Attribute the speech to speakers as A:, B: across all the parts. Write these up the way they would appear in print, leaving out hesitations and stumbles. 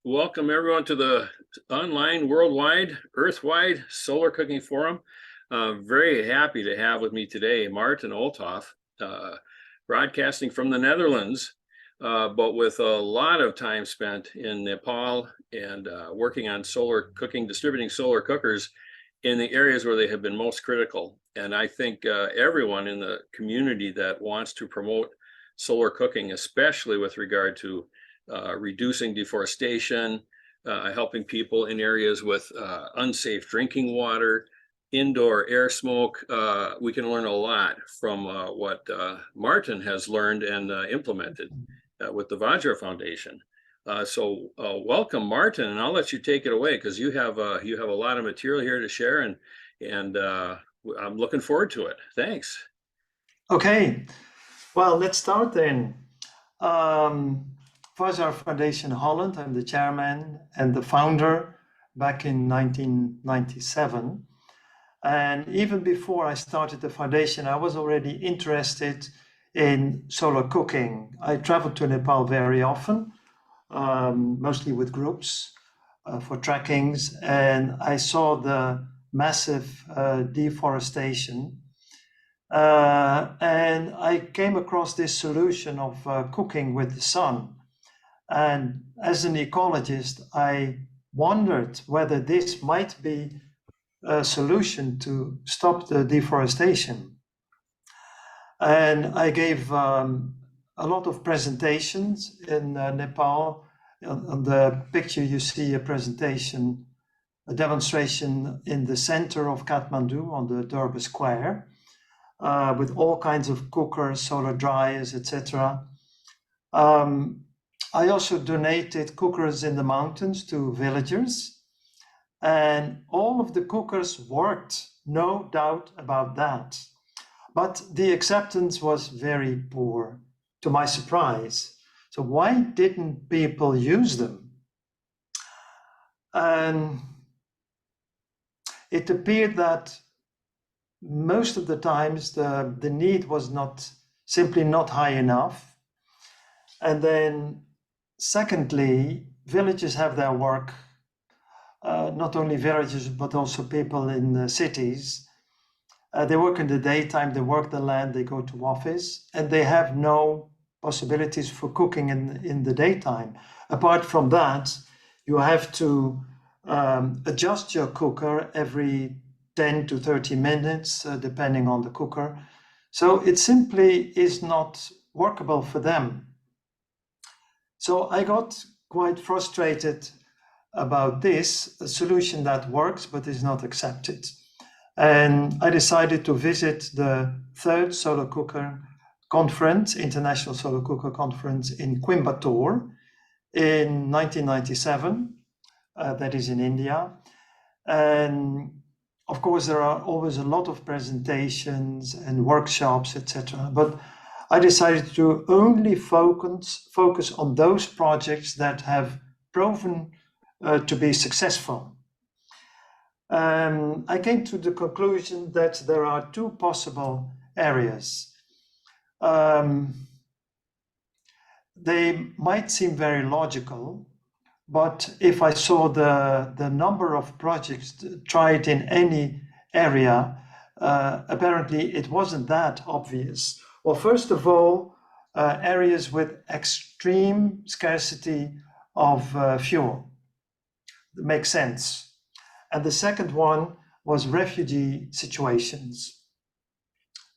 A: Welcome everyone to the online, worldwide, earthwide solar cooking forum. Very happy to have with me today Maarten Olthof, broadcasting from the Netherlands, but with a lot of time spent in Nepal and working on solar cooking, distributing solar cookers in the areas where they have been most critical. And I think everyone in the community that wants to promote solar cooking, especially with regard to reducing deforestation, helping people in areas with unsafe drinking water, indoor air smoke. We can learn a lot from what Maarten has learned and implemented with the Vajra Foundation. So welcome, Maarten, and I'll let you take it away because you have a lot of material here to share, and I'm looking forward to it. Thanks.
B: Okay, well, let's start then. Vajra Foundation Holland, I'm the chairman and the founder back in 1997. And even before I started the foundation, I was already interested in solar cooking. I traveled to Nepal very often, mostly with groups for trekkings, and I saw the massive deforestation. And I came across this solution of cooking with the sun. And as an ecologist, I wondered whether this might be a solution to stop the deforestation. And I gave a lot of presentations in Nepal. On the picture, you see a presentation, a demonstration in the center of Kathmandu on the Durbar Square, with all kinds of cookers, solar dryers, etc. I also donated cookers in the mountains to villagers, and all of the cookers worked, no doubt about that. But the acceptance was very poor, to my surprise. So why didn't people use them? And it appeared that most of the times the need was simply not high enough. And then secondly, villages have their work, not only villagers, but also people in the cities. They work in the daytime, they work the land, they go to office, and they have no possibilities for cooking in the daytime. Apart from that, you have to adjust your cooker every 10 to 30 minutes, depending on the cooker. So it simply is not workable for them. So I got quite frustrated about this, a solution that works but is not accepted. And I decided to visit the third solar cooker conference, International Solar Cooker Conference in Coimbatore in 1997, that is in India. And of course, there are always a lot of presentations and workshops, etc. But I decided to only focus on those projects that have proven to be successful. I came to the conclusion that there are two possible areas. They might seem very logical, but if I saw the number of projects tried in any area, apparently it wasn't that obvious. Well, first of all, areas with extreme scarcity of fuel. That makes sense. And the second one was refugee situations.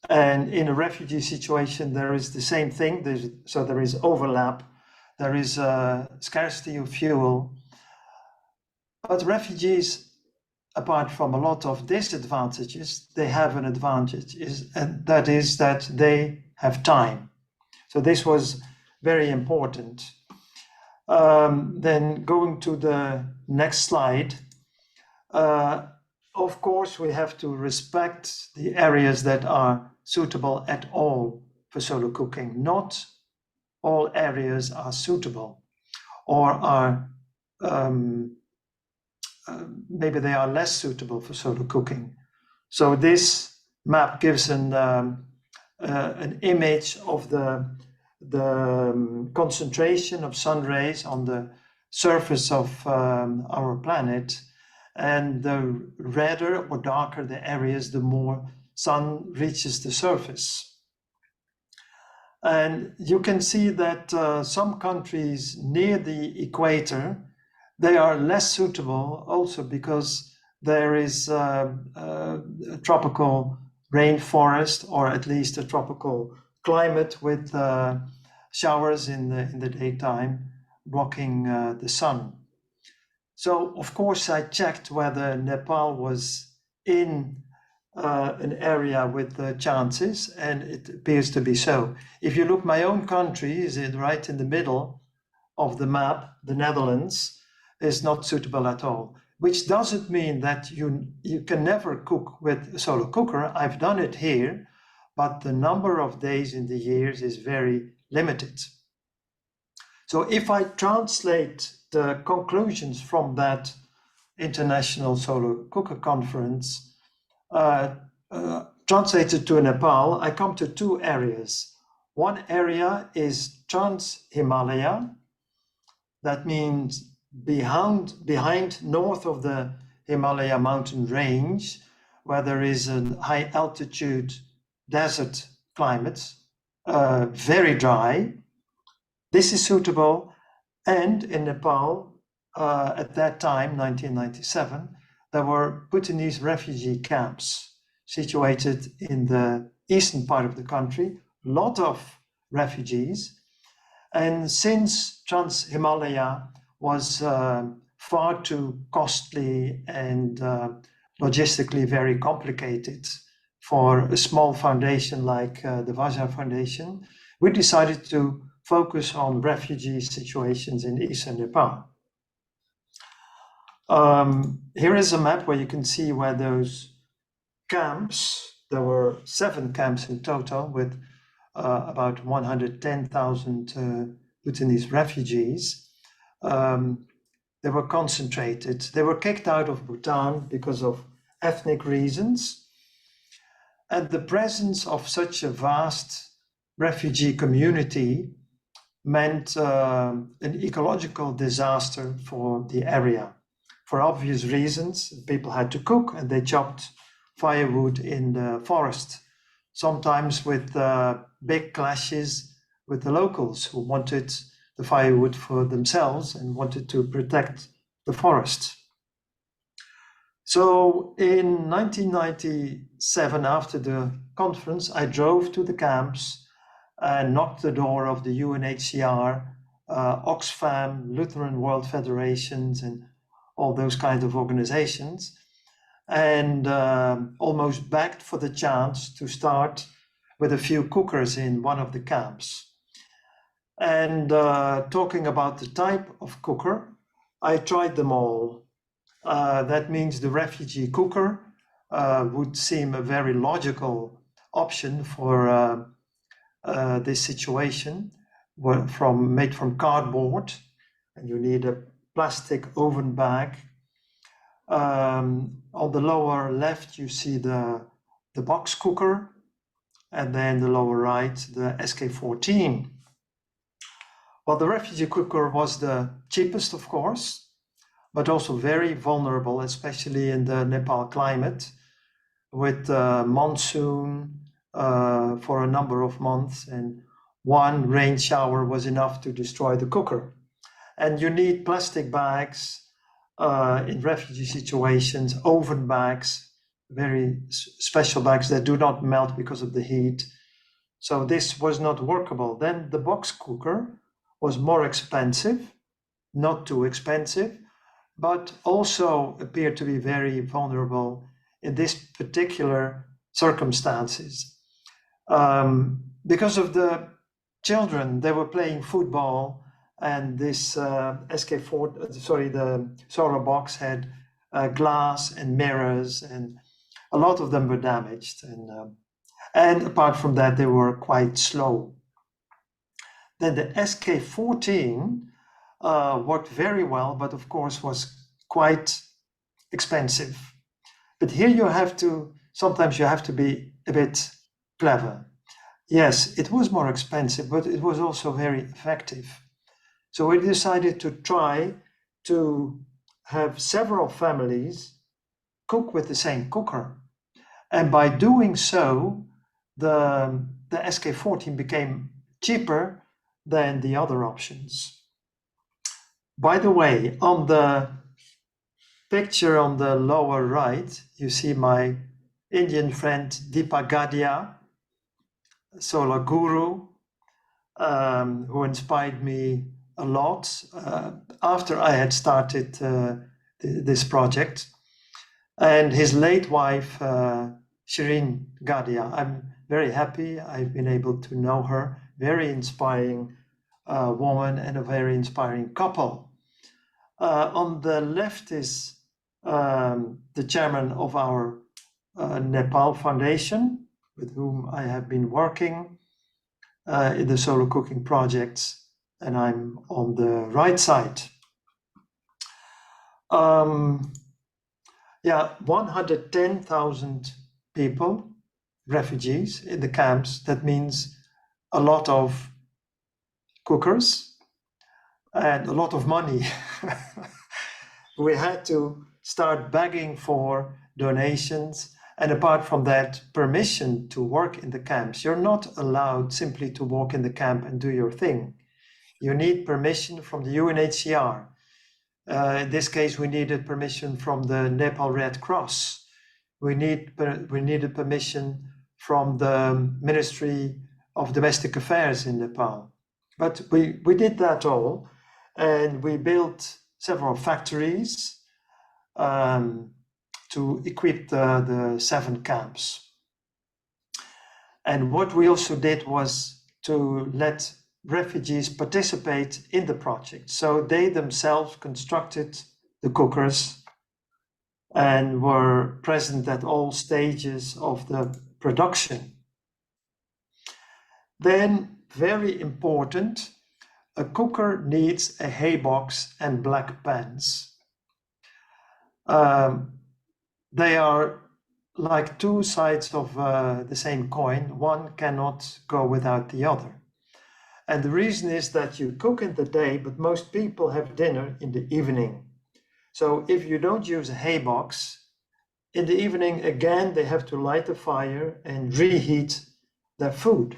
B: And in a refugee situation, there is the same thing. So there is overlap. There is a scarcity of fuel. But refugees, apart from a lot of disadvantages, they have an advantage, and that is that they have time. So this was very important. Then going to the next slide, of course, we have to respect the areas that are suitable at all for solar cooking. Not all areas are suitable, or are maybe they are less suitable for solar cooking. So this map gives an image of the concentration of sun rays on the surface of our planet. And the redder or darker the areas, the more sun reaches the surface. And you can see that some countries near the equator, they are less suitable also because there is a tropical rainforest, or at least a tropical climate with showers in the daytime blocking the sun. So, of course, I checked whether Nepal was in an area with chances, and it appears to be so. If you look, my own country is right in the middle of the map. The Netherlands is not suitable at all, which doesn't mean that you can never cook with a solar cooker. I've done it here, but the number of days in the years is very limited. So if I translate the conclusions from that International Solar Cooker Conference, translated to Nepal, I come to two areas. One area is Trans-Himalaya. That means behind north of the Himalaya mountain range, where there is a high altitude desert climate, very dry. This is suitable. And in Nepal, at that time, 1997, there were Bhutanese refugee camps situated in the eastern part of the country, a lot of refugees. And since Trans-Himalaya was far too costly and logistically very complicated for a small foundation like the Vajra Foundation, we decided to focus on refugee situations in eastern Nepal. Here is a map where you can see where those camps, there were 7 camps in total with about 110,000 Bhutanese refugees. They were concentrated. They were kicked out of Bhutan because of ethnic reasons. And the presence of such a vast refugee community meant an ecological disaster for the area. For obvious reasons, people had to cook and they chopped firewood in the forest, sometimes with big clashes with the locals who wanted the firewood for themselves and wanted to protect the forest. So in 1997, after the conference, I drove to the camps and knocked the door of the UNHCR, Oxfam, Lutheran World Federations, and all those kinds of organizations, and almost begged for the chance to start with a few cookers in one of the camps. And talking about the type of cooker, I tried them all. That means the refugee cooker would seem a very logical option for this situation, made from cardboard, and you need a plastic oven bag. On the lower left, you see the box cooker, and then the lower right, the SK14. Well, the refugee cooker was the cheapest, of course, but also very vulnerable, especially in the Nepal climate, with monsoon for a number of months, and one rain shower was enough to destroy the cooker. And you need plastic bags in refugee situations, oven bags, very special bags that do not melt because of the heat. So this was not workable. Then the box cooker was more expensive, not too expensive, but also appeared to be very vulnerable in this particular circumstances. Because of the children, they were playing football, and this the solar box had glass and mirrors, and a lot of them were damaged. And apart from that, they were quite slow. Then the SK14 worked very well, but of course was quite expensive. But here sometimes you have to be a bit clever. Yes, it was more expensive, but it was also very effective. So we decided to try to have several families cook with the same cooker. And by doing so, the SK14 became cheaper than the other options. By the way, on the picture on the lower right, you see my Indian friend Deepak Gadhia, solar guru, who inspired me a lot after I had started this project, and his late wife, Shireen Gadhia. I'm very happy I've been able to know her. Very inspiring woman and a very inspiring couple. On the left is the chairman of our Nepal Foundation, with whom I have been working in the solar cooking projects, and I'm on the right side. 110,000 people, refugees in the camps. That means a lot of cookers and a lot of money. We had to start begging for donations, and apart from that, permission to work in the camps. You're not allowed simply to walk in the camp and do your thing. You need permission from the UNHCR. In this case, we needed permission from the Nepal Red Cross. We needed permission from the Ministry of Domestic Affairs in Nepal. But we did that all, and we built several factories to equip the 7 camps. And what we also did was to let refugees participate in the project. So they themselves constructed the cookers and were present at all stages of the production. Then, very important, a cooker needs a hay box and black pans. They are like two sides of the same coin. One cannot go without the other. And the reason is that you cook in the day, but most people have dinner in the evening. So if you don't use a hay box, in the evening, again, they have to light a fire and reheat their food.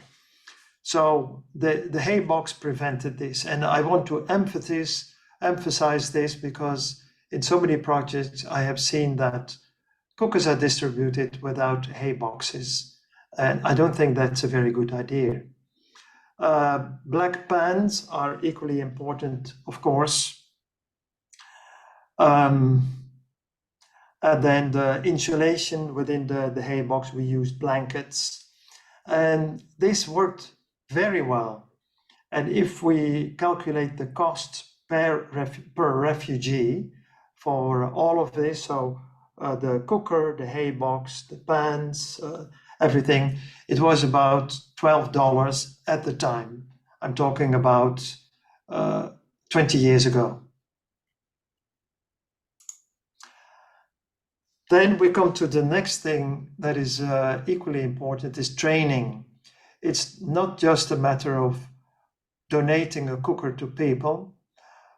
B: So the hay box prevented this. And I want to emphasize this because in so many projects, I have seen that cookers are distributed without hay boxes. And I don't think that's a very good idea. Black pans are equally important, of course. And then the insulation within the hay box, we used blankets. And this worked very well. And if we calculate the cost per refugee for all of this, so the cooker, the hay box, the pans, everything, it was about $12 at the time. I'm talking about 20 years ago. Then we come to the next thing that is equally important, is training. It's not just a matter of donating a cooker to people.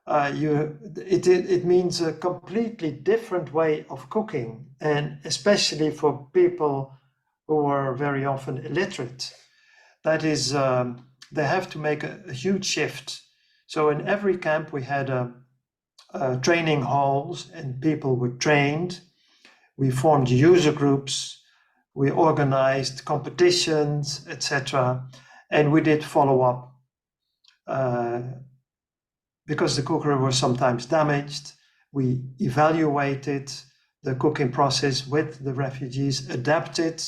B: It means a completely different way of cooking, and especially for people who are very often illiterate. That is, they have to make a huge shift. So in every camp we had training halls and people were trained. We formed user groups, we organized competitions, etc. And we did follow up because the cooker was sometimes damaged. We evaluated the cooking process with the refugees, adapted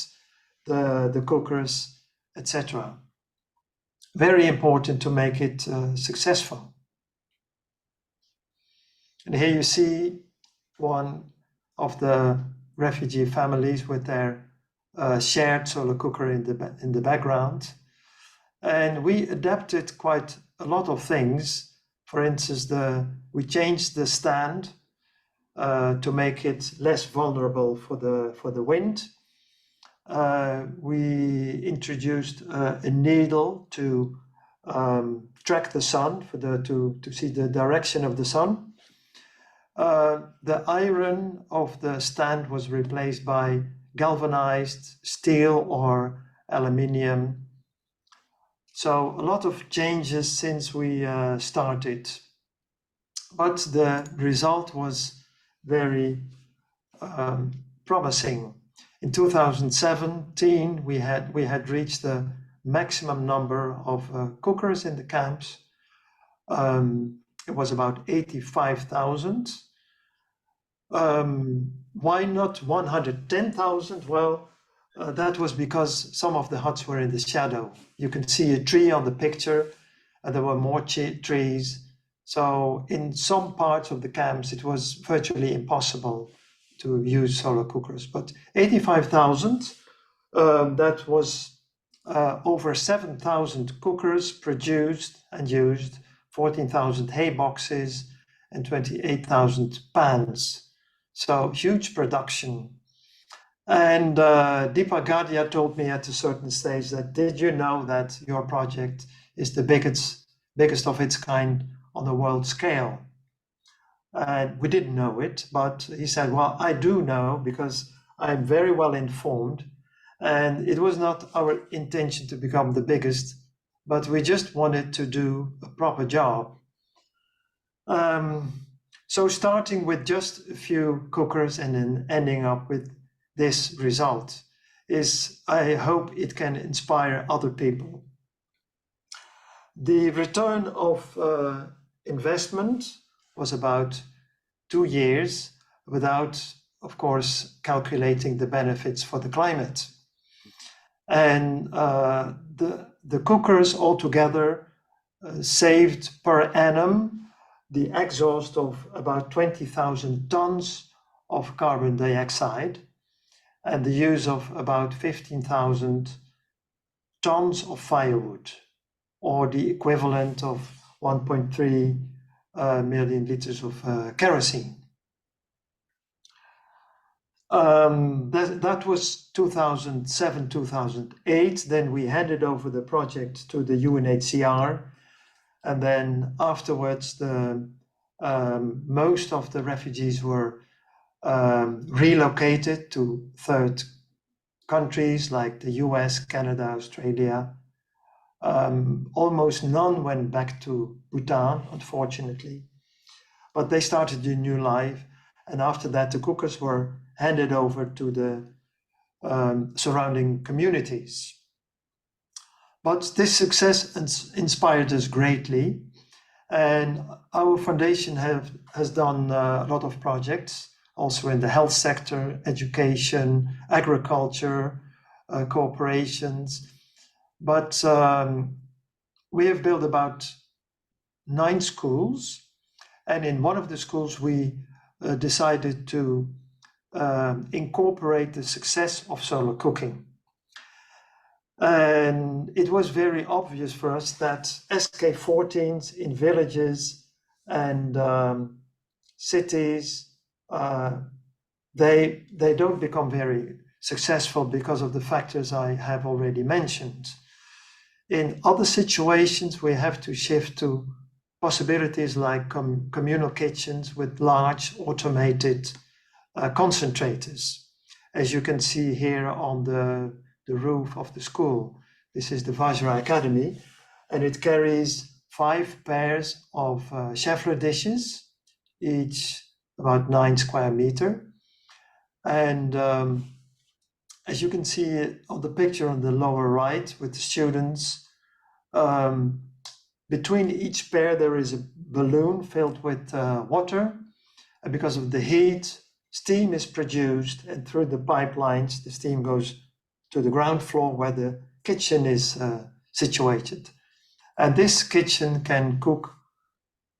B: the cookers, etc. Very important to make it successful. And here you see one of the refugee families with their shared solar cooker in the background. And we adapted quite a lot of things. For instance, we changed the stand to make it less vulnerable for the wind. We introduced a needle to track the sun to see the direction of the sun. The iron of the stand was replaced by galvanized steel or aluminium. So a lot of changes since we started, but the result was very promising. In 2017, we had reached the maximum number of cookers in the camps. It was about 85,000. Why not 110,000? Well, that was because some of the huts were in the shadow. You can see a tree on the picture, and there were more trees. So in some parts of the camps, it was virtually impossible to use solar cookers. But 85,000, that was over 7,000 cookers produced and used, 14,000 hay boxes, and 28,000 pans. So huge production. And Deepak Gadhia told me at a certain stage that, did you know that your project is the biggest of its kind on the world scale? And we didn't know it, but he said, well, I do know because I'm very well informed. And it was not our intention to become the biggest, but we just wanted to do a proper job. So starting with just a few cookers and then ending up with this result is, I hope it can inspire other people. The return of investment was about 2 years without, of course, calculating the benefits for the climate. And the cookers altogether saved per annum the exhaust of about 20,000 tons of carbon dioxide and the use of about 15,000 tons of firewood, or the equivalent of 1.3 million liters of kerosene. That was 2007, 2008. Then we handed over the project to the UNHCR. And then afterwards, most of the refugees were relocated to third countries like the US, Canada, Australia. Almost none went back to Bhutan, unfortunately. But they started a new life. And after that, the cookers were handed over to the surrounding communities. But this success inspired us greatly. And our foundation has done a lot of projects, also in the health sector, education, agriculture, corporations. But we have built about 9 schools. And in one of the schools, we decided to incorporate the success of solar cooking. And it was very obvious for us that SK14s in villages and cities, they don't become very successful because of the factors I have already mentioned. In other situations, we have to shift to possibilities like communal kitchens with large automated concentrators. As you can see here on the roof of the school. This is the Vajra Academy, and it carries 5 pairs of chefler dishes, each about 9 square meters. And as you can see on the picture on the lower right with the students, between each pair there is a balloon filled with water, and because of the heat, steam is produced, and through the pipelines the steam goes to the ground floor where the kitchen is situated. And this kitchen can cook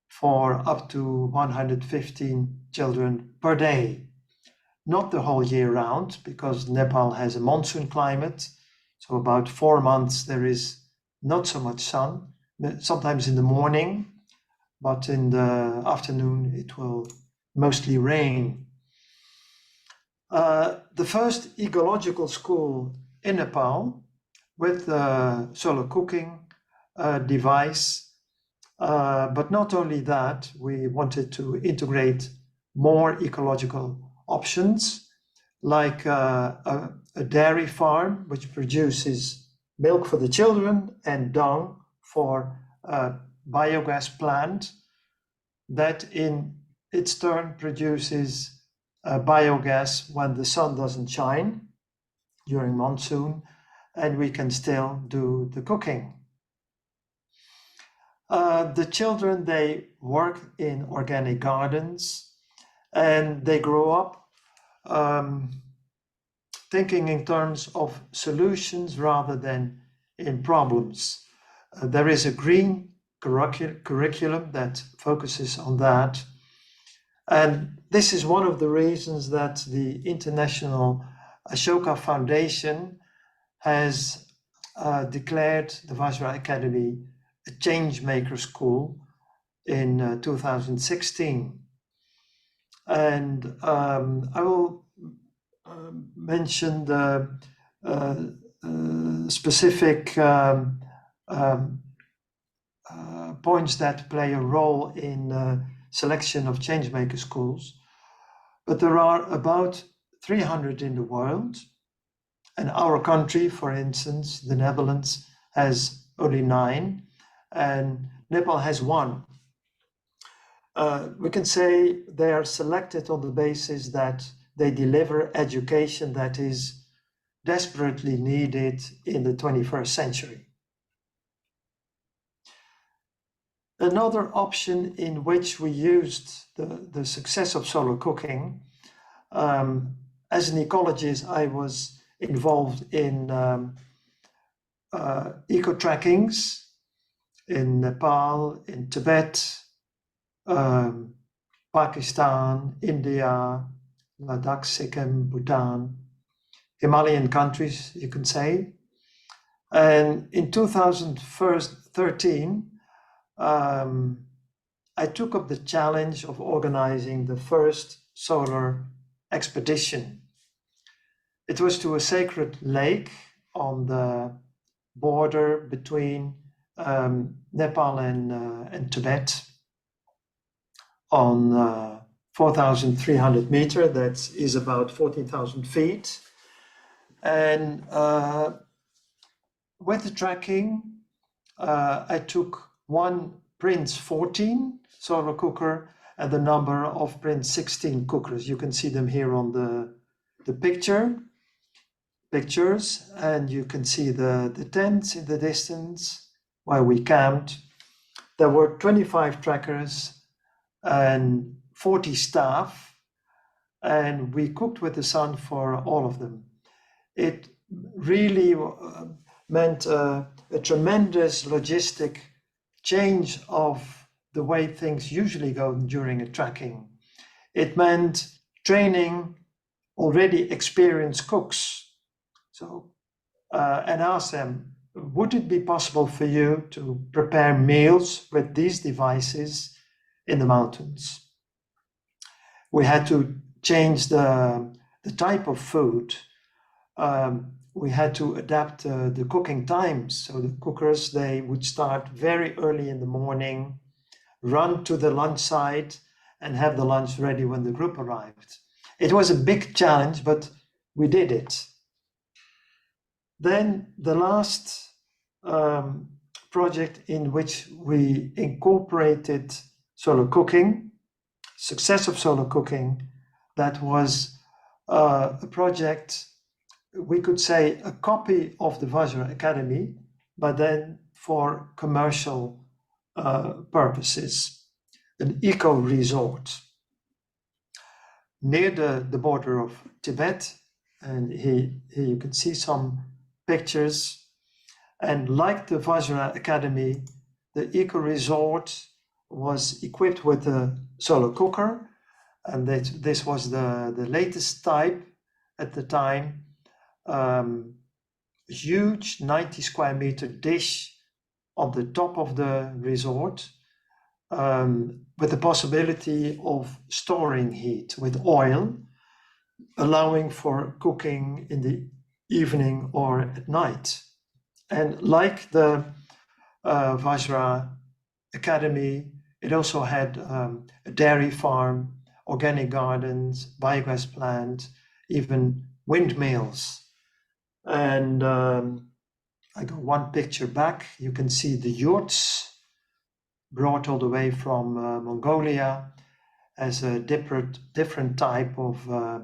B: for up to 115 children per day. Not the whole year round, because Nepal has a monsoon climate. So about 4 months there is not so much sun, sometimes in the morning, but in the afternoon it will mostly rain. The first ecological school in Nepal with solar cooking device. But not only that, we wanted to integrate more ecological options, like a dairy farm, which produces milk for the children and dung for a biogas plant that in its turn produces biogas when the sun doesn't shine during monsoon, and we can still do the cooking. The children, they work in organic gardens and they grow up thinking in terms of solutions rather than in problems. There is a green curriculum that focuses on that. And this is one of the reasons that the International Ashoka Foundation has declared the Vajra Academy a change maker school in 2016. And I will mention the specific points that play a role in selection of changemaker schools. But there are about 300 in the world. And our country, for instance, the Netherlands, has only 9, and Nepal has 1. We can say they are selected on the basis that they deliver education that is desperately needed in the 21st century. Another option in which we used the success of solar cooking, as an ecologist, I was involved in eco-trackings in Nepal, in Tibet, Pakistan, India, Ladakh, Sikkim, Bhutan, Himalayan countries, you can say. And in 2013, I took up the challenge of organizing the first solar expedition. It was to a sacred lake on the border between Nepal and Tibet on 4,300 meters, that is about 14,000 feet. And with the tracking, I took one Prince 14 solar cooker and the number of Prince 16 cookers. You can see them here on the pictures, and you can see the tents in the distance where we camped. There were 25 trackers and 40 staff, and we cooked with the sun for all of them. It really meant a tremendous logistic change of the way things usually go during a tracking. It meant training already experienced cooks. So, and ask them, would it be possible for you to prepare meals with these devices in the mountains? We had to change the type of food. We had to adapt the cooking times. So the cookers, they would start very early in the morning, run to the lunch site and have the lunch ready when the group arrived. It was a big challenge, but we did it. Then the last project in which we incorporated solar cooking, success of solar cooking, that was a project, we could say a copy of the Vajra Academy, but then for commercial purposes, an eco resort near the border of Tibet. And here you can see some pictures. And like the Vajra Academy, the eco resort was equipped with a solar cooker, and this was the latest type at the time. Huge 90 square meter dish on the top of the resort, with the possibility of storing heat with oil, allowing for cooking in the evening or at night. And like the Vajra Academy. It also had a dairy farm, organic gardens, biogas plant, even windmills. And I got one picture back. You can see the yurts brought all the way from Mongolia as a different type of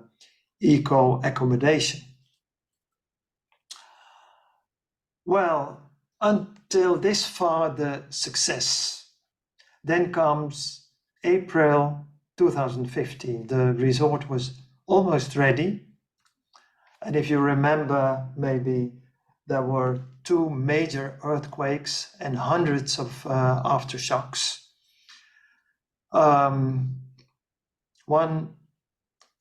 B: eco accommodation. Well, until this far, the success. Then comes April 2015. The resort was almost ready. And if you remember, maybe there were 2 major earthquakes and hundreds of aftershocks. One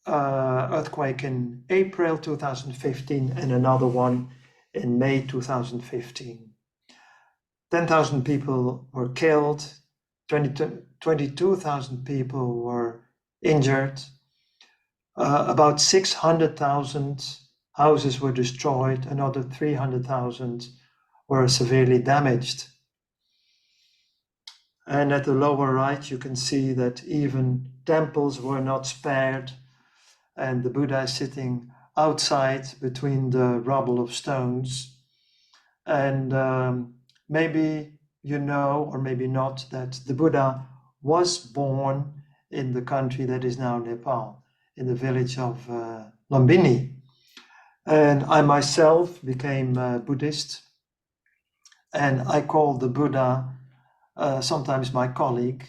B: earthquake in April 2015 and another one in May 2015. 10,000 people were killed, 22,000 people were injured, about 600,000 houses were destroyed, another 300,000 were severely damaged. And at the lower right, you can see that even temples were not spared, and the Buddha is sitting outside between the rubble of stones. And maybe you know, or maybe not, that the Buddha was born in the country that is now Nepal, in the village of Lumbini. And I myself became Buddhist, and I call the Buddha, sometimes my colleague,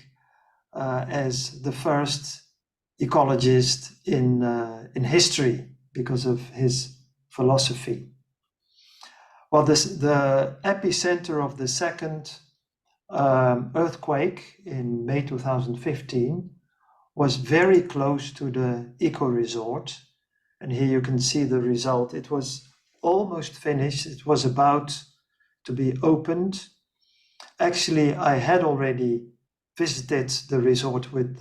B: as the first ecologist in history because of his philosophy. Well, the epicenter of the second earthquake in May 2015 was very close to the eco resort. And here you can see the result. It was almost finished. It was about to be opened. Actually, I had already visited the resort with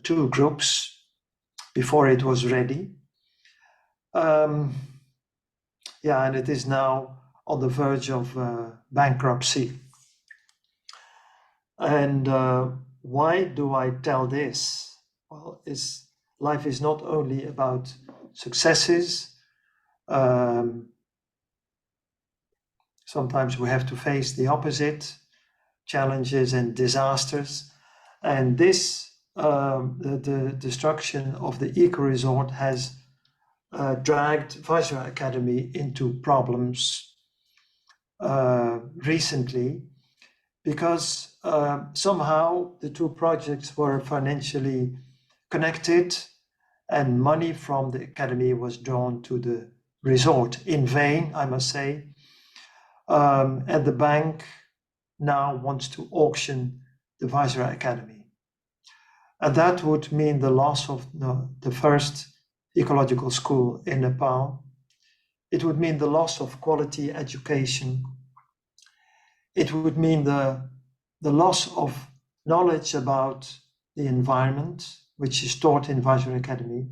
B: 2 groups before it was ready. Yeah, and it is now on the verge of bankruptcy. And why do I tell this? Well, life is not only about successes. Sometimes we have to face the opposite, challenges and disasters. And this, the destruction of the eco-resort has dragged Vajra Academy into problems recently, because somehow the 2 projects were financially connected and money from the academy was drawn to the resort in vain, I must say. And the bank now wants to auction the Vajra Academy. And that would mean the loss of the first ecological school in Nepal. It would mean the loss of quality education. It would mean the loss of knowledge about the environment, which is taught in Vajra Academy.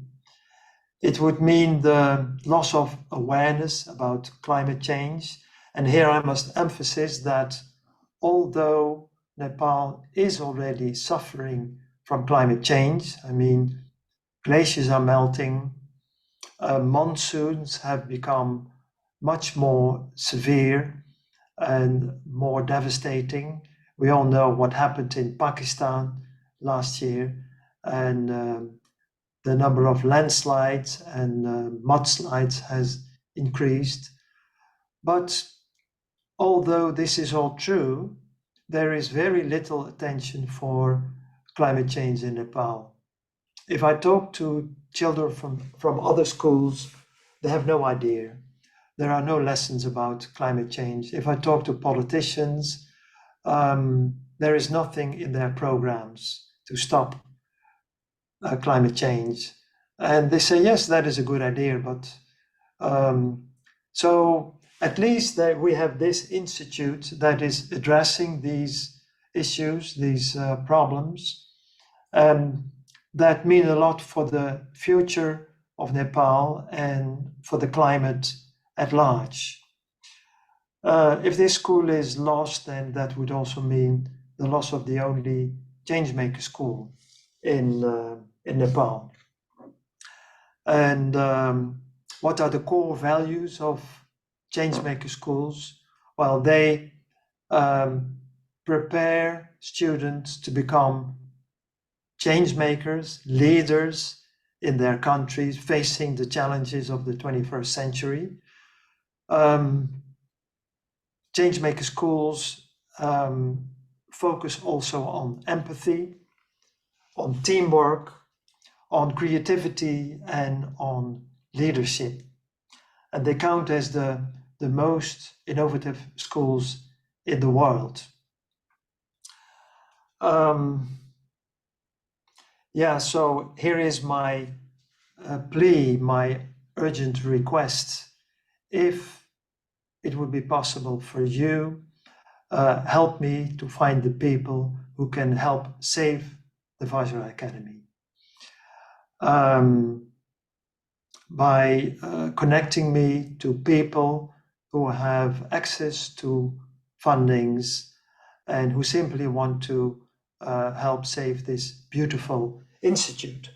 B: It would mean the loss of awareness about climate change. And here I must emphasize that although Nepal is already suffering from climate change, I mean, glaciers are melting, monsoons have become much more severe and more devastating. We all know what happened in Pakistan last year, and the number of landslides and mudslides has increased. But although this is all true, there is very little attention for climate change in Nepal. If I talk to children from other schools, they have no idea. There are no lessons about climate change. If I talk to politicians, there is nothing in their programs to stop climate change. And they say, yes, that is a good idea, but so at least we have this institute that is addressing these issues, these problems, that mean a lot for the future of Nepal and for the climate at large. If this school is lost, then that would also mean the loss of the only changemaker school in Nepal. And what are the core values of changemaker schools? Well, they prepare students to become change makers, leaders in their countries, facing the challenges of the 21st century. Changemaker schools focus also on empathy, on teamwork, on creativity, and on leadership. And they count as the most innovative schools in the world. So here is my plea, my urgent request. If it would be possible for you, help me to find the people who can help save the Vajra Academy. By connecting me to people who have access to fundings and who simply want to help save this beautiful institute.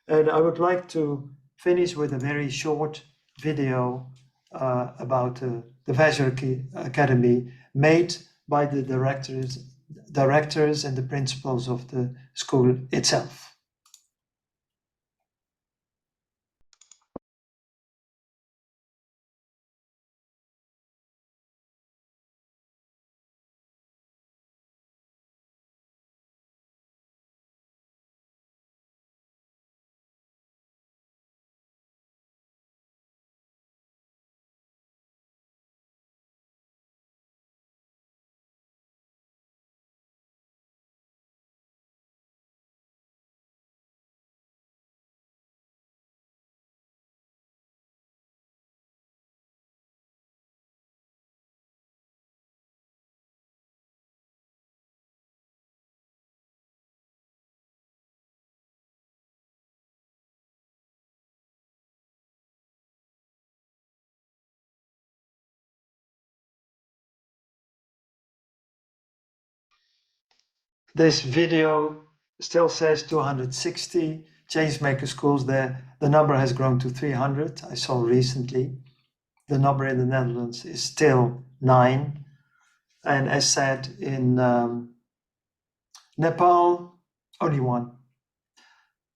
B: And I would like to finish with a very short video about the Vajra Academy made by the directors and the principals of the school itself. This video still says 260 changemaker schools. The number has grown to 300, I saw recently. The number in the Netherlands is still 9. And as said, in Nepal, only 1.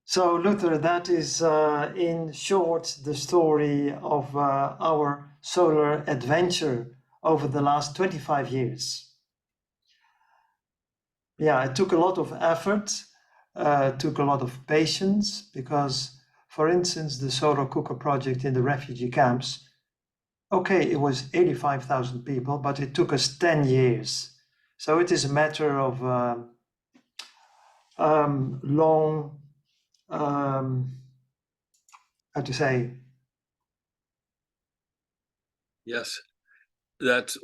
B: So Luther, that is in short the story of our solar adventure over the last 25 years. Yeah, it took a lot of effort, took a lot of patience, because, for instance, the solar cooker project in the refugee camps, okay, it was 85,000 people, but it took us 10 years. So it is a matter of long, how to say?
A: Yes, that's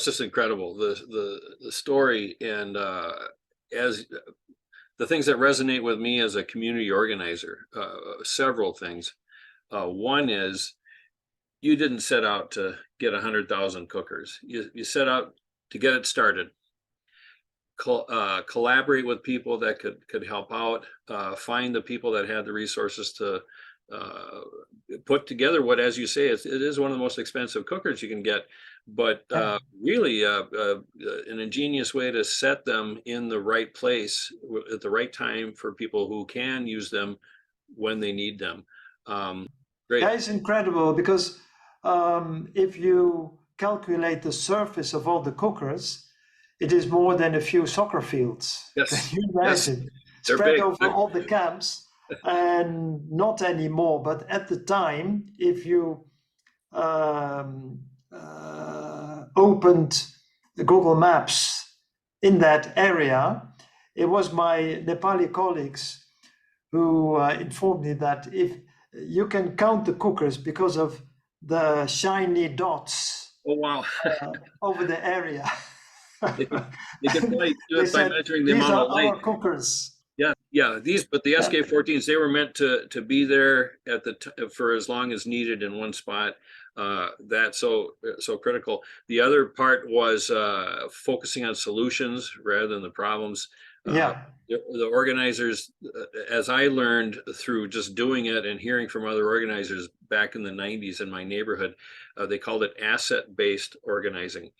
A: just incredible. The story, and as the things that resonate with me as a community organizer, several things. One is, you didn't set out to get 100,000 cookers. You set out to get it started. Collaborate with people that could help out. Find the people that had the resources to put together what, as you say, it is one of the most expensive cookers you can get, but really an ingenious way to set them in the right place at the right time for people who can use them when they need them. Great.
B: That is incredible, because if you calculate the surface of all the cookers, it is more than a few soccer fields.
A: Yes.
B: Can you imagine?
A: Yes.
B: Spread
A: big.
B: over all the camps. And not anymore, but at the time, if you opened the Google Maps in that area, it was my Nepali colleagues who informed me that if you can count the cookers because of the shiny dots over the area.
A: They could probably do it by measuring the amount of light.
B: These are our cookers.
A: Yeah. But the SK14s, they were meant to be there for as long as needed in one spot. That's so critical. The other part was focusing on solutions rather than the problems. Uh,
B: Yeah.
A: the organizers, as I learned through just doing it and hearing from other organizers back in the 90s in my neighborhood, they called it asset-based organizing.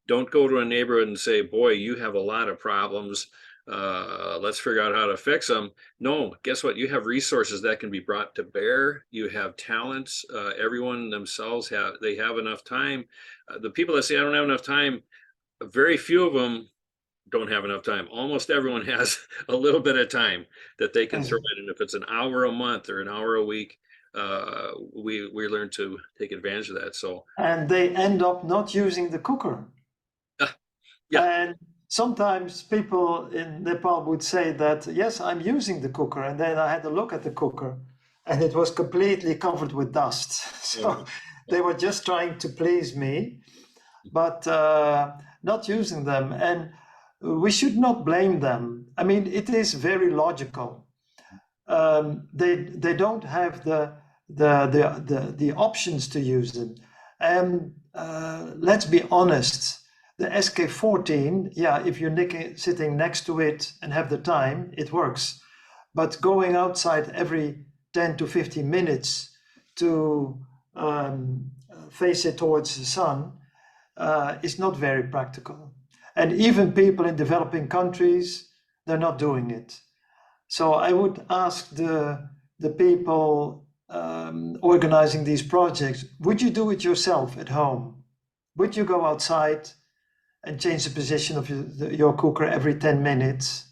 A: Don't go to a neighborhood and say, boy, you have a lot of problems. Let's figure out how to fix them. No, guess what? You have resources that can be brought to bear. You have talents. Everyone themselves they have enough time. The people that say I don't have enough time, very few of them don't have enough time. Almost everyone has a little bit of time that they can throw in. And if it's an hour a month or an hour a week, we learn to take advantage of that. So,
B: And they end up not using the cooker.
A: yeah.
B: And sometimes people in Nepal would say that, yes, I'm using the cooker. And then I had a look at the cooker and it was completely covered with dust. So they were just trying to please me, but not using them. And we should not blame them. I mean, it is very logical. They don't have the options to use them. And let's be honest, the SK14, yeah, if you're sitting next to it and have the time, it works. But going outside every 10 to 15 minutes to face it towards the sun is not very practical. And even people in developing countries, they're not doing it. So I would ask the people organizing these projects, would you do it yourself at home? Would you go outside and change the position of your cooker every 10 minutes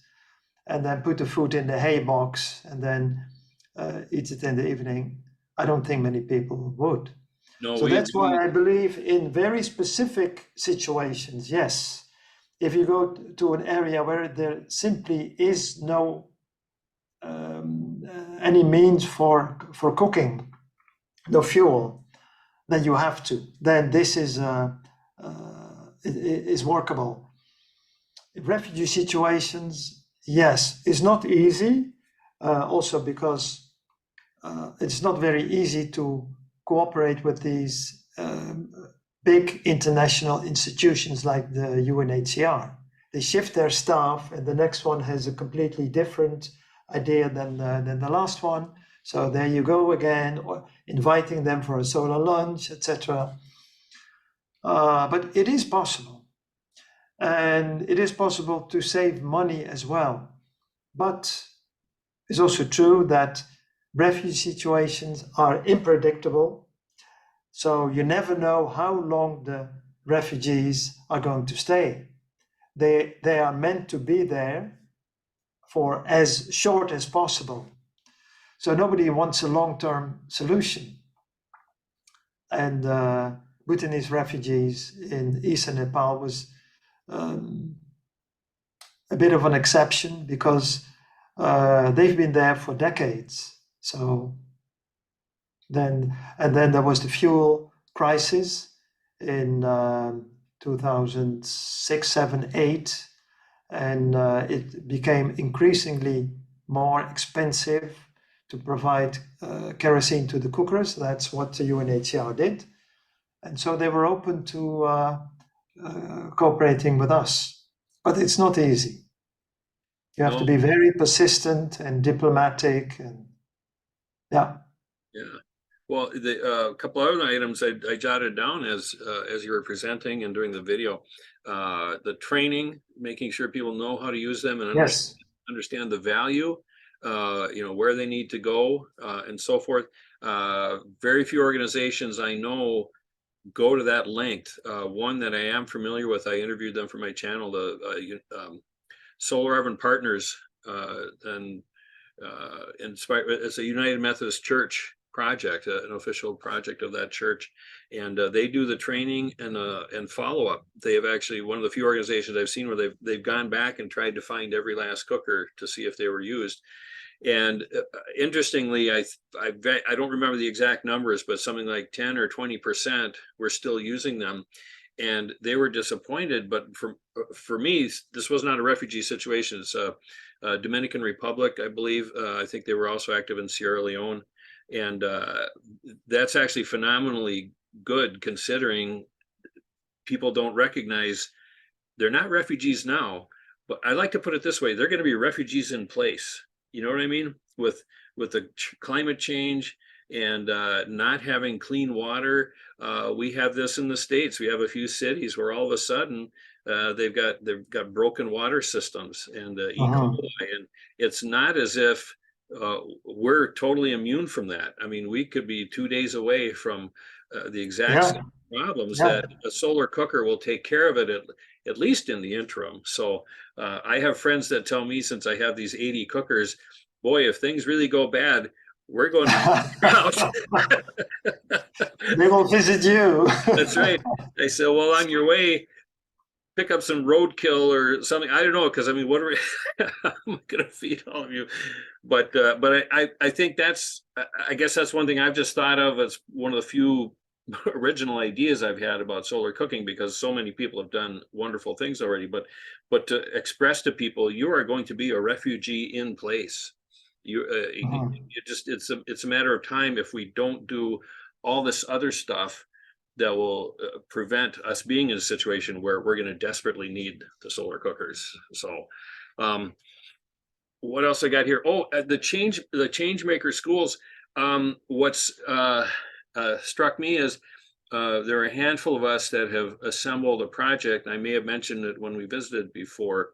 B: and then put the food in the hay box and then eat it in the evening? I don't think many people would.
A: No,
B: So that's why I believe in very specific situations, yes. If you go to an area where there simply is no any means for cooking, no fuel, then you have to. Then this is workable. Refugee situations, yes, it's not easy. Also because it's not very easy to cooperate with these big international institutions like the UNHCR. They shift their staff, and the next one has a completely different idea than the last one. So there you go again, or inviting them for a solar lunch, etc. But it is possible. And it is possible to save money as well. But it's also true that refugee situations are unpredictable. So you never know how long the refugees are going to stay. They are meant to be there for as short as possible. So nobody wants a long-term solution. And Bhutanese refugees in eastern Nepal was a bit of an exception because they've been there for decades. So then there was the fuel crisis in 2006, 7, 8, and it became increasingly more expensive to provide kerosene to the cookers. That's what the UNHCR did. And so they were open to cooperating with us. But it's not easy. You have to be very persistent and diplomatic. And yeah.
A: Yeah. Well, the couple other items I jotted down as you were presenting and doing the video, the training, making sure people know how to use them and
B: Yes.
A: understand the value, where they need to go, and so forth. Very few organizations I know go to that length. One that I am familiar with, I interviewed them for my channel, the Solar Urban Partners, and it's a United Methodist Church project, an official project of that church, and they do the training and follow up. They have actually one of the few organizations I've seen where they've gone back and tried to find every last cooker to see if they were used. And interestingly, I don't remember the exact numbers, but something like 10 or 20% were still using them, and they were disappointed. But for me, this was not a refugee situation. It's a Dominican Republic, I believe. I think they were also active in Sierra Leone, and that's actually phenomenally good considering people don't recognize they're not refugees now, but I like to put it this way: they're going to be refugees in place. You know what I mean? With the climate change and not having clean water, we have this in the States. We have a few cities where all of a sudden they've got broken water systems and E.
B: Mhm.
A: coli, and it's not as if we're totally immune from that. I mean, we could be 2 days away from the exact
B: Yeah,
A: same problems
B: yeah.
A: that a solar cooker will take care of it at least in the interim. So I have friends that tell me, since I have these 80 cookers, boy, if things really go bad, we're going to your house.
B: They will visit you.
A: That's right. I said, well, on your way, pick up some roadkill or something. I don't know, because I mean, what are we, how am I going to feed all of you? But I think I guess that's one thing I've just thought of as one of the few original ideas I've had about solar cooking, because so many people have done wonderful things already. But to express to people, you are going to be a refugee in place.
B: Mhm.
A: You just it's a matter of time if we don't do all this other stuff that will prevent us being in a situation where we're going to desperately need the solar cookers. So, um, what else I got here? Oh, the change maker schools. What's struck me is there are a handful of us that have assembled a project. I may have mentioned it when we visited before,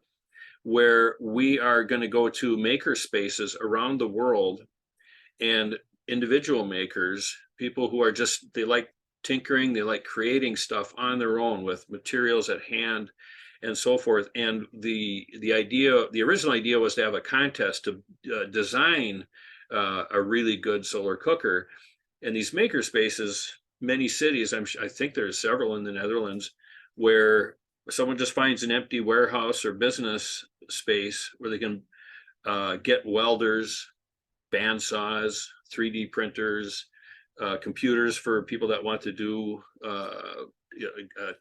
A: where we are going to go to maker spaces around the world, and individual makers, people who are just, they like tinkering, they like creating stuff on their own with materials at hand and so forth. And the original idea was to have a contest to design a really good solar cooker. And these maker spaces, many cities, I think there's several in the Netherlands, where someone just finds an empty warehouse or business space where they can get welders, bandsaws, 3D printers, computers for people that want to do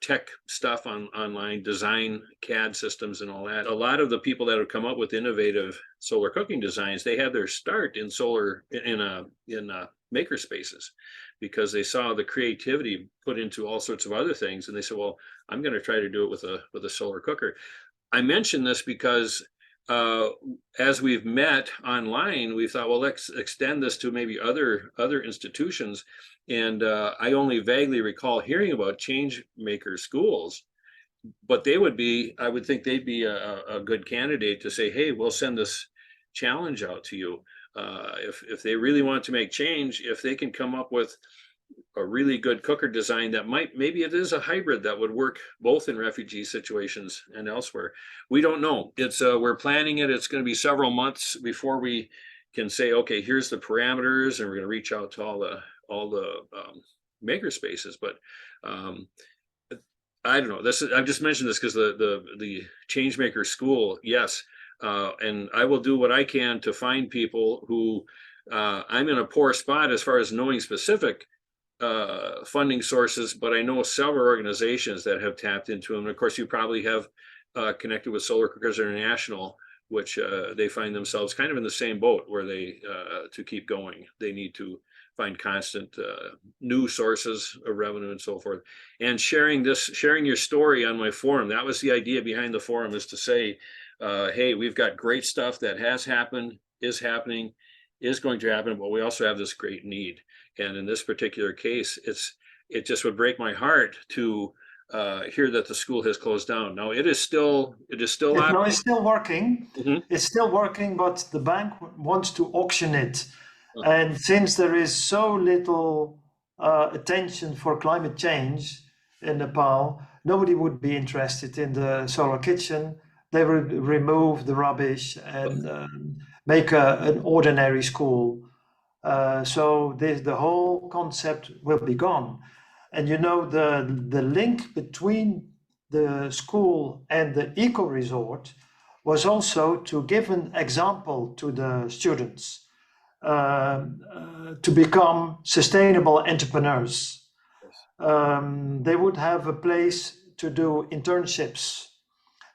A: tech stuff online, design CAD systems and all that. A lot of the people that have come up with innovative solar cooking designs, they had their start in solar in maker spaces, because they saw the creativity put into all sorts of other things, and they said, "Well, I'm going to try to do it with a solar cooker." I mention this because uh, as we've met online, we thought, well, let's extend this to maybe other institutions. And I only vaguely recall hearing about change maker schools, but I would think they'd be a good candidate to say, hey, we'll send this challenge out to you. If they really want to make change, if they can come up with a really good cooker design that maybe it is a hybrid that would work both in refugee situations and elsewhere. We don't know. It's we're planning it. It's going to be several months before we can say, okay, here's the parameters, and we're going to reach out to all the maker spaces. But um, I don't know. I've just mentioned this because the Changemaker School, yes, and I will do what I can to find people who I'm in a poor spot as far as knowing specific funding sources, but I know several organizations that have tapped into them. And of course, you probably have connected with Solar Cookers International, which they find themselves kind of in the same boat, where to keep going, they need to find constant new sources of revenue and so forth. And sharing your story on my forum, that was the idea behind the forum, is to say, hey, we've got great stuff that has happened, is happening, is going to happen, but we also have this great need. And in this particular case, it just would break my heart to hear that the school has closed down. Now it is still
B: No,
A: operating.
B: it's still working.
A: Mhm.
B: It's still working, but the bank wants to auction it. And since there is so little attention for climate change in Nepal, nobody would be interested in the solar kitchen. They would remove the rubbish and make an ordinary school. So the whole concept will be gone. And you know, the link between the school and the eco resort was also to give an example to the students to become sustainable entrepreneurs. They would have a place to do internships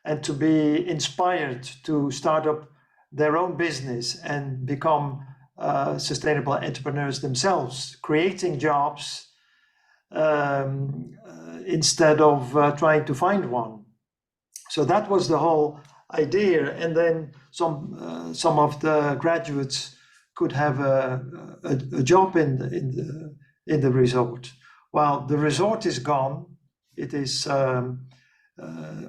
B: and to be inspired to start up their own business and become sustainable entrepreneurs themselves, creating jobs instead of trying to find one. So that was the whole idea. And then some of the graduates could have a job in the resort. Well, the resort is gone. It is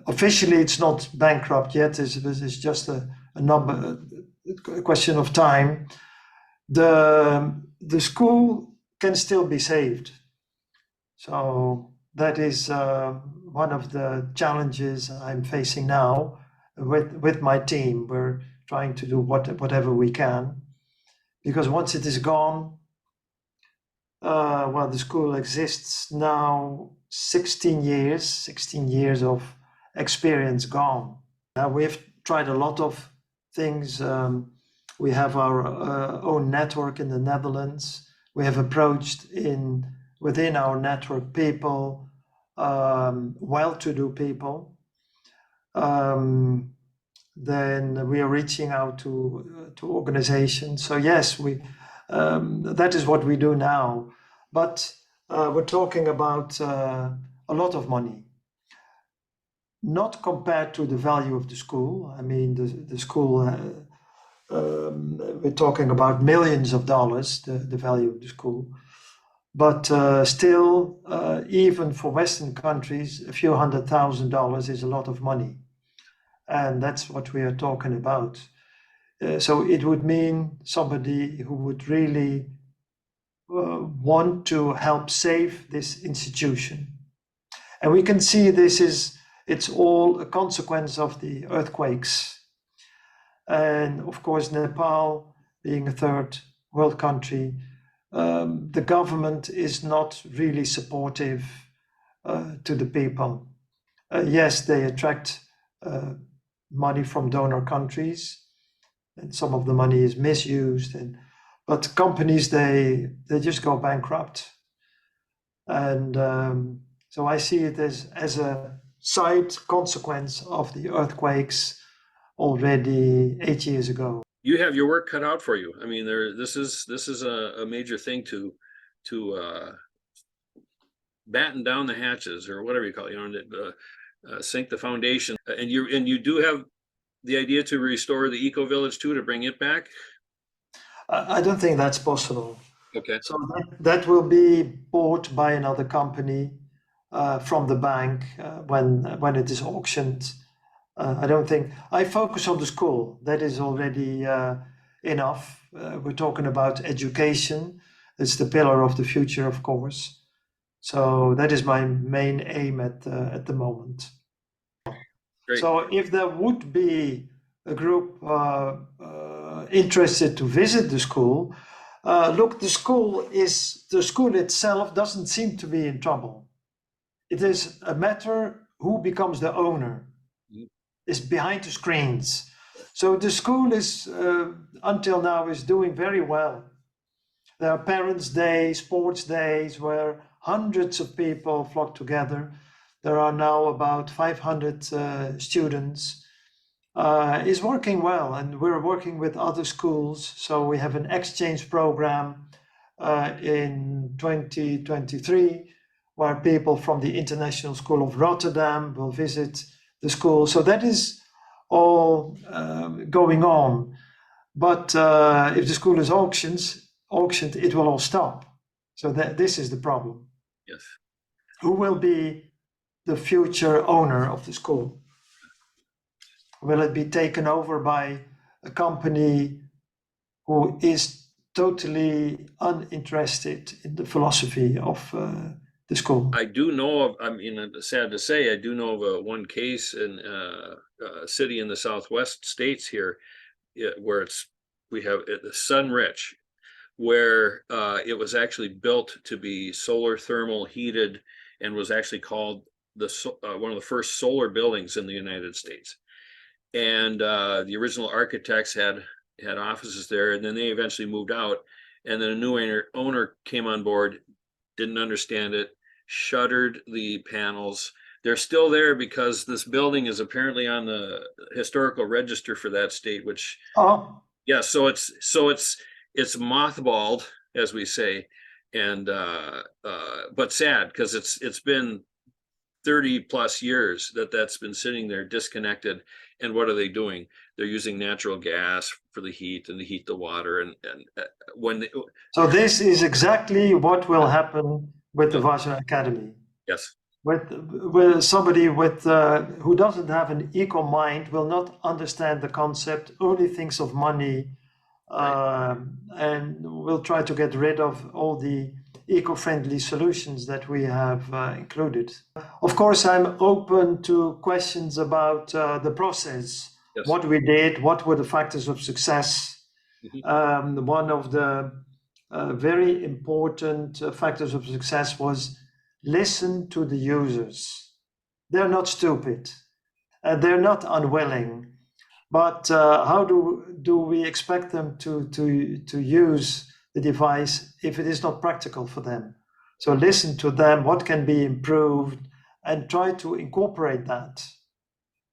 B: officially it's not bankrupt yet. It's just a question of time. The school can still be saved. So that is one of the challenges I'm facing now with my team. We're trying to do whatever we can, because once it is gone, well, the school exists now 16 years of experience gone. We've tried a lot of things. We have our own network in the Netherlands. We have approached within our network people, well-to-do people. Then we are reaching out to organizations. So yes, that is what we do now. But we're talking about a lot of money, not compared to the value of the school. I mean, the school, we're talking about millions of dollars, the value of the school. But still, even for Western countries, a few $100,000 is a lot of money. And that's what we are talking about. So it would mean somebody who would really want to help save this institution. And we can see it's all a consequence of the earthquakes. And of course, Nepal, being a third world country, the government is not really supportive to the people. Yes, they attract money from donor countries, and some of the money is misused. But companies, they just go bankrupt. And so I see it as a side consequence of the earthquakes already 8 years ago.
A: You have your work cut out for you. I mean, this is a major thing to batten down the hatches, or whatever you call it, sink the foundation. And you do have the idea to restore the eco village too, to bring it back.
B: I don't think that's possible.
A: Okay.
B: So that will be bought by another company from the bank when it is auctioned. I don't think I focus on the school. That is already enough. We're talking about education. It's the pillar of the future, of course. So that is my main aim at the moment.
A: Great.
B: So if there would be a group interested to visit the school, look, the school itself doesn't seem to be in trouble. It is a matter who becomes the owner. Is behind the screens. So the school is until now is doing very well. There are parents' days, sports days, where hundreds of people flock together. There are now about 500 students. It's working well, and we're working with other schools. So we have an exchange program in 2023, where people from the International School of Rotterdam will visit the school. So that is all going on. But if the school is auctioned, it will all stop. So this is the problem.
A: Yes.
B: Who will be the future owner of the school? Will it be taken over by a company who is totally uninterested in the philosophy of the school?
A: I do know of, I mean, sad to say, I do know of one case in a city in the Southwest states here, where we have the Sunrich, where it was actually built to be solar thermal heated, and was actually called one of the first solar buildings in the United States. And the original architects had offices there, and then they eventually moved out, and then a new owner came on board, didn't understand it, shuttered the panels. They're still there because this building is apparently on the historical register for that state, which yeah, so it's mothballed, as we say, and but sad because it's been 30 plus years that's been sitting there disconnected. And what are they doing? They're using natural gas for the heat and to heat the water. And when they,
B: So this is exactly what will happen with the
A: yeah,
B: Vajra Academy.
A: yes,
B: With somebody with who doesn't have an eco mind will not understand the concept, only thinks of money,
A: right,
B: and will try to get rid of all the eco-friendly solutions that we have included. Of course, I'm open to questions about the process,
A: yes,
B: what we did, what were the factors of success. One of the very important factors of success was listen to the users. They're not stupid, they're not unwilling, but how do we expect them to use the device if it is not practical for them? So listen to them, what can be improved, and try to incorporate that.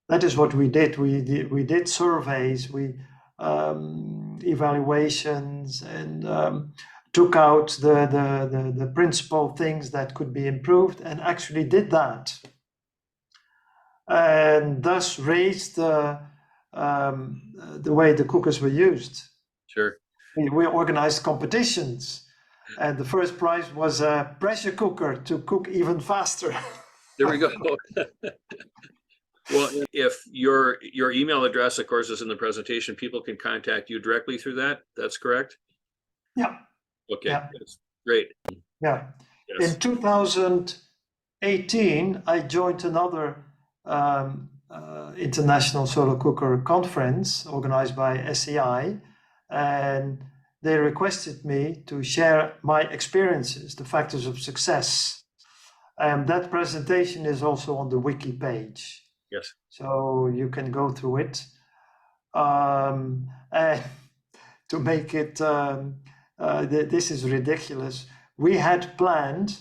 B: That is what we did. We did surveys, we evaluations, and took out the principal things that could be improved, and actually did that, and thus raised the way the cookers were used.
A: sure.
B: We organized competitions, and the first prize was a pressure cooker to cook even faster.
A: There we go. Well, if your email address, of course, is in the presentation, people can contact you directly through that. That's correct?
B: Yeah.
A: Okay,
B: Yeah.
A: that's great.
B: Yeah.
A: Yes.
B: In 2018, I joined another international solar cooker conference organized by SEI, and they requested me to share my experiences, the factors of success. And that presentation is also on the wiki page.
A: Yes.
B: So you can go through it. And to make it, this is ridiculous. We had planned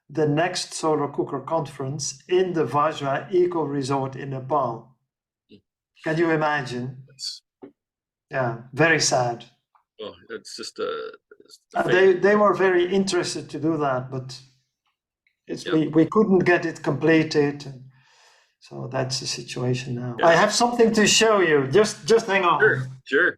B: the next solar cooker conference in the Vajra Eco Resort in Nepal. Can you imagine?
A: Yes.
B: Yeah, very sad.
A: Well, it's just
B: They were very interested to do that, but we couldn't get it completed. So that's the situation now.
A: yes.
B: I have something to show you. Just hang on.
A: Sure, sure.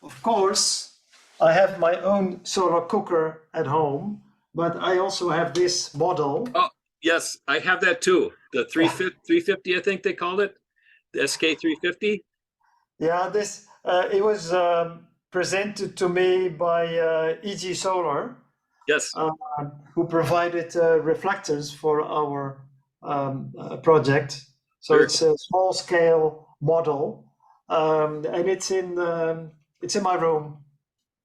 B: Of course, I have my own solar cooker at home, but I also have this model.
A: Oh, yes, I have that too. The 350, I think they called it, the SK 350.
B: Yeah, this it was presented to me by EG Solar,
A: Yes,
B: who provided reflectors for our project. So
A: sure.
B: it's a small scale model, and it's in my room,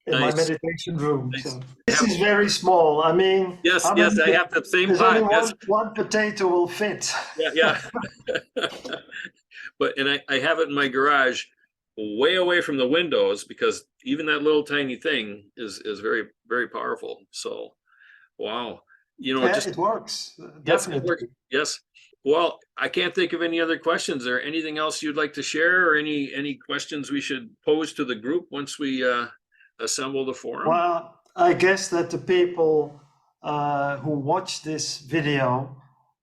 B: in my
A: Nice,
B: meditation room.
A: nice.
B: So this is very small. I mean,
A: Yes,
B: how
A: yes,
B: many?
A: I have the same
B: There's only
A: pot. Yes,
B: one potato will fit.
A: yeah, yeah. But I have it in my garage, way away from the windows, because even that little tiny thing is very, very powerful. So, wow,
B: Yeah,
A: just
B: it works,
A: yes, it works.
B: definitely.
A: Yes. Well, I can't think of any other questions. Is there anything else you'd like to share, or any questions we should pose to the group once we assemble the forum?
B: Well, I guess that the people who watch this video,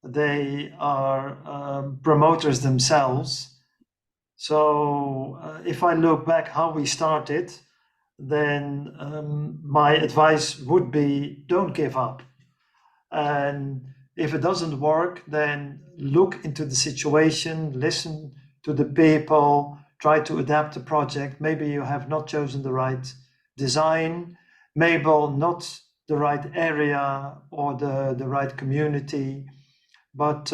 B: they are promoters themselves. So if I look back how we started, then my advice would be don't give up. And if it doesn't work, then look into the situation, listen to the people, try to adapt the project. Maybe you have not chosen the right design, maybe not the right area or the right community, but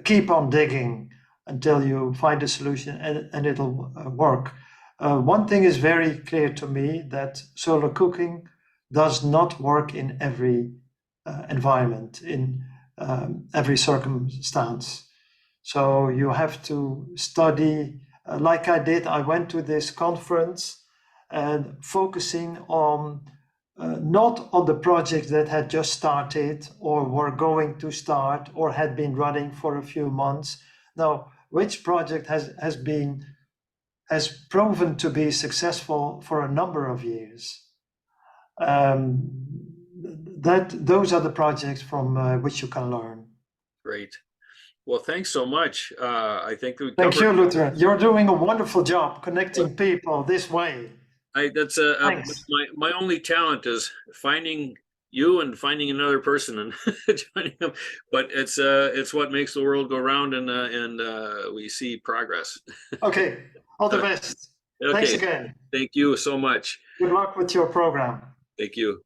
B: keep on digging until you find a solution, and it'll work. One thing is very clear to me, that solar cooking does not work in every environment, in every circumstance. So you have to study, like I did. I went to this conference and focusing on not on the project that had just started or were going to start or had been running for a few months. Now, which project has proven to be successful for a number of years. those are the projects from which you can learn.
A: Great. Well, thanks so much. I think we
B: Thank you,
A: covered.
B: Luther. You're doing a wonderful job connecting people this way.
A: That's
B: Thanks.
A: my only talent is finding you and finding another person and joining them. But it's what makes the world go round, and we see progress.
B: Okay. All the best.
A: Okay.
B: Thanks again.
A: Thank you so much.
B: Good luck with your program.
A: Thank you.